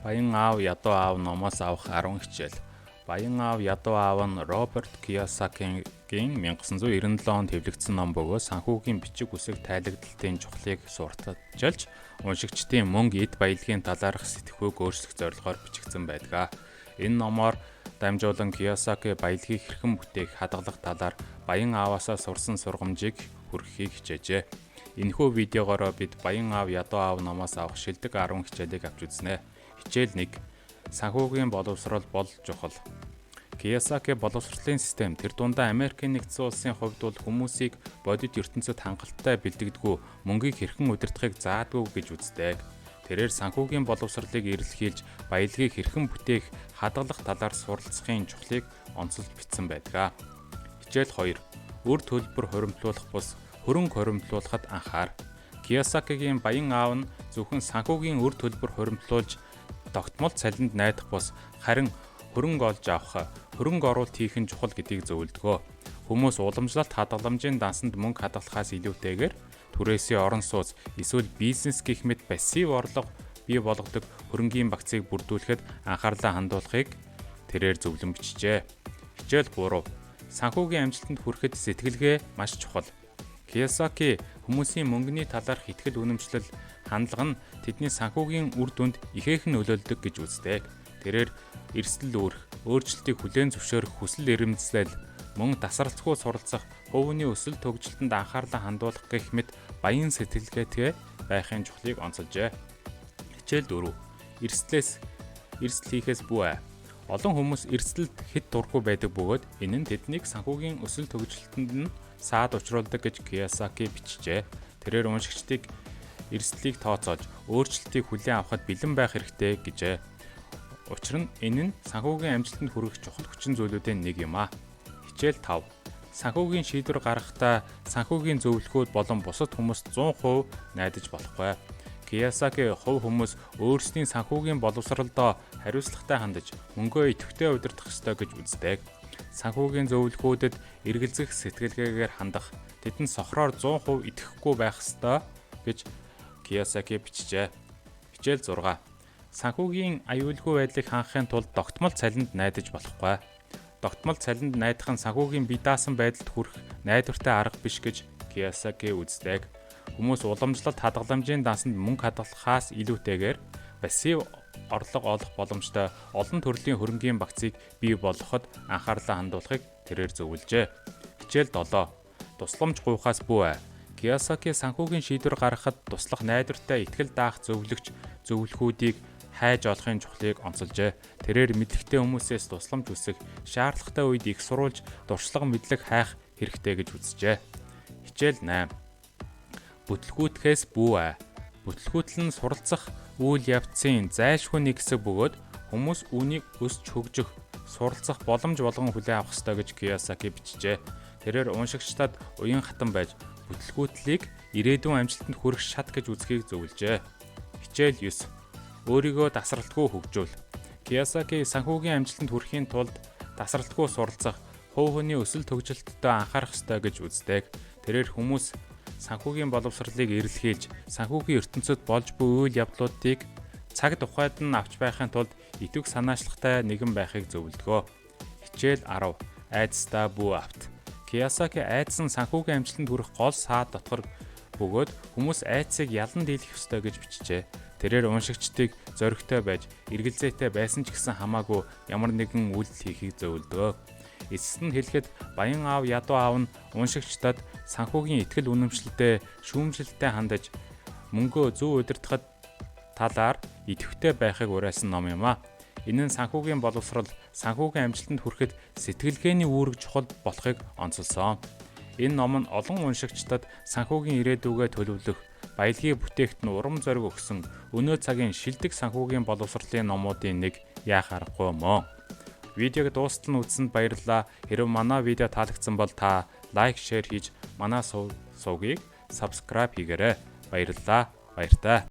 Баян аав ядуу аав номоос авах 10 хичээл. Баян аав ядуу аав нь Роберт Кийосакигийн 1997 онд хэвлэгдсэн ном бөгөөд санхүүгийн бичиг үсэг тайлагдалтын чухлыг сурталчилж, уншигчдын мөнгө эд баялагын талаарх сэтгэхүйг өөрчлөх зорилгоор бичигдсэн байдаг. Энэ номоор дамжуулан Кийосаки баялагийг хэрхэн бүтээх хадгалах талаар баян ааваасаа сурсан сургамжийг хүргэхийг хичээжээ. Энэхүү видеогоор бид Баян аав ядуу аав номоос авах шилдэг 10 хичээлийг авч үзнэ. Хичээл 1. Санхүүгийн боловсрол бол чухал. Кийосаки боловсролын систем тэр дундаа Америкийн нэгдсэн улсын хувьд бол хүмүүсийг бодит ертөнцид хангалттай бэлтгэдэггүй, мөнгийг хэрхэн удирдахыг заадгүй гэж үздэг. Тэрээр санхүүгийн боловсролыг эрэлхийлж, баялагийг хэрхэн бүтээх, хадгалах талаар суралцахын чухлыг онцолж бичсэн байдаг. Хичээл 2. Үр төлбөр хуримтлуулах бус хөрөнгө хуримтлуулахад анхаар. Кийосакигийн Баян аав нь зөвхөн санхүүгийн үр төлбөр хуримтлуулж тогтмол цалинд найдах бус харин хөрөнгө олж авах, хөрөнгө оруулалт хийх нь чухал гэдгийг зөвлөдгөө. Хүмүүс уламжлалт хадгаламжийн дансанд мөнгө хадгалахаас илүүтэйгээр түрээсийн орон сууц эсвэл бизнес гэх мэт пассив орлого бий болгодог хөрөнгийн багцыг бүрдүүлэхэд анхаарлаа хандуулахыг тэрээр зөвлөн бичжээ. Хичээл 3. Санхүүгийн амжилтанд хүрэхэд сэтгэлгээ маш чухал. Кийосаки хүмүүсийн мөнгөний талаарх итгэл үнэмшлэл хандлага нь тэдний санхүүгийн үр дүнд ихээхэн нөлөөлдөг гэж үздэг. Тэрээр эрсдэл үүрэх, өөрчлөлтийг хүлээн зөвшөөрөх хүсэл эрмэлзэл, мөн тасралтгүй суралцах, хувийн өсөлт төгжөлтөнд анхаарлаа хандуулах гэх мэт баян сэтгэлгээтэй байхын чухлыг онцолжээ. Хичээл 4. Эрсдэл хийхээс бүү. Олон хүмүүс эрсдэлд хэд дургүй байдаг бөгөөд энэ нь тэднийг санхүүгийн өсөлт төгжөлтөнд нь саад учруулдаг гэж Кийосаки бичжээ. Тэрээр уншигчдыг эрсдлийг тооцоож, өөрчлөлтийг хүлээн авахд бэлэн байх хэрэгтэй гэжээ. Учир нь энэ нь санхүүгийн амжилтанд хүрэх чухал хүчин зүйлүүдийн нэг юм а. Хичээл 5. Санхүүгийн шийдвэр гаргахдаа санхүүгийн зөвлөхүүд болон бусад хүмүүст 100% найдаж болохгүй. Кийосаки хувь хүмүүс өөрсдийн санхүүгийн боловсролдоо хариуцлагатай хандаж, мөнгөө идэвхтэй удирдах ёстой гэж үздэг. Санхүүгийн зөвлөхүүдэд эргэлзэх сэтгэлгээгээр хандах, тэдэнд сохроор 100% итгэхгүй байх ёстой гэж Кийосаки бичжээ. Хичээл 6. Санхүүгийн аюулгүй байдлыг хангахын тулд тогтмол цалинд найдаж болохгүй. Тогтмол цалинд найдах нь санхүүгийн бие даасан байдалд хүрэх найдвартай арга биш гэж Кийосаки үздэг. Хүмүүс уламжлалт хадгаламжийн дансанд мөнгө хадгалахаас илүүтэйгээр пассив орлого олох боломжтой олон төрлийн хөрөнгийн багцыг бий болгоход анхаарлаа хандуулахыг тэрээр зөвлөжээ. Хичээл 7. Тусламж гуйхаас бүү. Кийосаки санхүүгийн шийдвэр гаргахад туслах найдвартай итгэл даах зөвлөхүүдийг хайж олохын чухлыг онцолжээ. Тэрээр мэдлэгтэй хүмүүсээс тусламж хүсэх, шаардлагатай үед их сурвалж, дуршлаг мэдлэг хайх хэрэгтэй гэж үзжээ. Хичээл 8. Бүтлгүүтгэхээс бүү. Бүтлгүүтэл нь суралцах үйл явцын зайлшгүй нэг хэсэг бөгөөд хүмүүс үүнийг өсч хөгжих, суралцах боломж болгон хүлээн авах ёстой гэж Кийосаки бичжээ. Тэрээр уншигчдад уян хатан байж бүтлгүүтлийг ирээдүйн амжилтанд хүрэх шат гэж үзхийг зөвлөжээ. Хичээл 9. Өөрийгөө тасралтгүй хөгжүүл. Кийосаки санхүүгийн амжилтанд хүрэхийн тулд тасралтгүй суралцах, хувь хүний өсөлт төгжөлтөд анхаарах ёстой гэж үздэг. Тэрээр хүмүүс санхүүгийн боловсролыг эрэлхийлж, санхүүгийн ертөнцид болж буй үйл явдлуудыг цаг тухайд нь авч байхын тулд идэвх санаачлагтай нэгэн байхыг зөвлөдгөө. Хичээл 10. Айдастай бүү авт. Кийосаки айдас нь санхүүгийн амжилтанд хүрэх гол саад дотор бөгөөд хүмүүс айдсыг ялан дийлэх ёстой гэж бичжээ. Тэрээр уншигчдыг зоригтой байж, эргэлзээтэй байсан ч гэсэн хамаагүй ямар нэгэн үйлдэл хийхийг зөвлөдгөө. Эцэст нь хэлэхэд Баян аав ядуу аав нь уншигчдад санхүүгийн итгэл үнэмшилтэд шүүмжлэлтэй хандаж, мөнгөө зөв удирдахад талаар идэвхтэй байхыг уриалсан ном юм а. Энэ нь санхүүгийн боловсрол, санхүүгийн амжилтанд хүрэхэд сэтгэлгээний үүрэг чухал болохыг онцолсон. Энэ ном нь олон уншигчдад санхүүгийн ирээдүгээ төлөвлөх, баялагийг бүтээхэд нь урам зориг өгсөн өнөө цагийн шилдэг санхүүгийн боловсролын номуудын нэг яах аргагүй мөн. Видеог дуустал нь үзсэнд баярлалаа. Хэрэв манай видео таалагдсан бол та лайк, шеэр хийж манай сувгийг subscribe хийгээрэй. Баярлалаа. Баяртай.